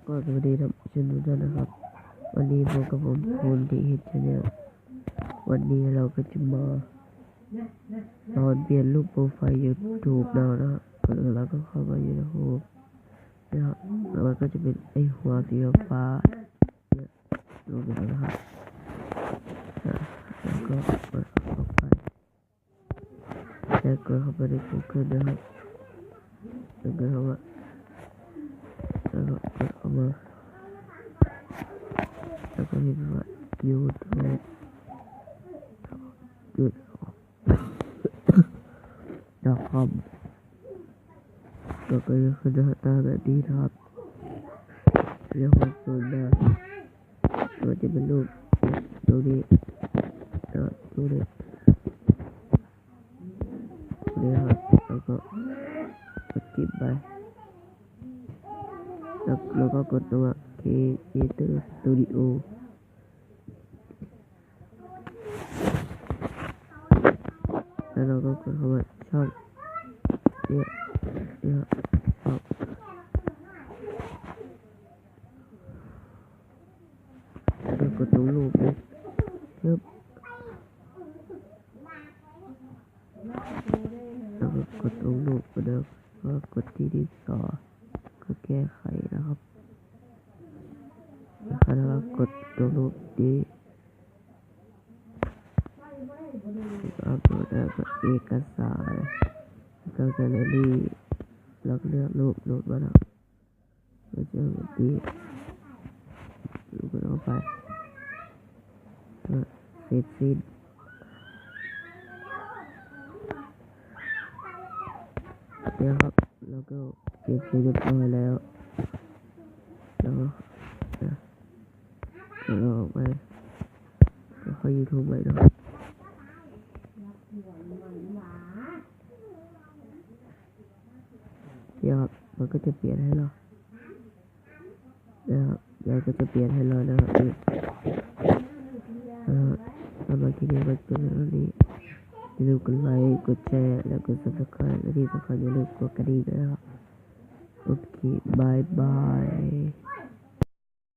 ก็สวัสดีท่านผู้ชมทุกท่านนะครับวันนี้พบกับผมคุณที่ฮิตชาแนลวันนี้เราก็จะมาตอนเปลี่ยนรูปโปรไฟล์ YouTube แล้วนะครับก่อนอื่นเราก็เข้ามาอยู่ในรูปนะครับแล้วมันก็จะเป็นไอหัวสีฟ้าเนี่ยรูปแล้วนะครับแล้วก็เปิดเข้าไปแล้วก็เข้าไปใน Google นะครับแล้วก็เข้ามาแล้วก็กดเข้ามาแล้วก็เห็นว่า YouTube .com แล้วก็จะขึ้นหน้าตาแบบนี้นะครับเรียกว่าส่วนหน้าตัวจะเป็นรูปตรงนี้ตรงนี้ครับแล้วก็กดจิ้มไปแล้วก็กดตัว Creator Studio แล้วเราก็กดเข้ามาช่องเนี่ยช่องแล้วกดตรงรูปนี้ปึ๊บแล้วก็กดตรงรูปก็เดิมก็กดที่ดินสอก็แก้ไขนะครับแล้วก็กดตรงรูปนี้อัปโหลดแล้วก็เอกสารก็แกลเลอรี่แล้วก็เลือกรูปโหลดมาแล้วก็จะแบบนี้รูปเข้าไปก็เสร็จสิ้นเนี่ยครับแล้วก็เก็บเสร็จเรียบร้อยแล้วแล้วก็เราออกไปก็เข้า YouTube ไปนะครับเดี๋ยวครับมันก็จะเปลี่ยนให้เรานะครับเราก็จะเปลี่ยนให้เรานะครับสำหรับที่นี้ก็จะเป็นเรื่องนี้อย่าลืมกดไลค์กดแชร์แล้วก็ Subscribe และที่สำคัญอย่าลืมกดกระดิ่งด้วยนะครับโอเคบายบาย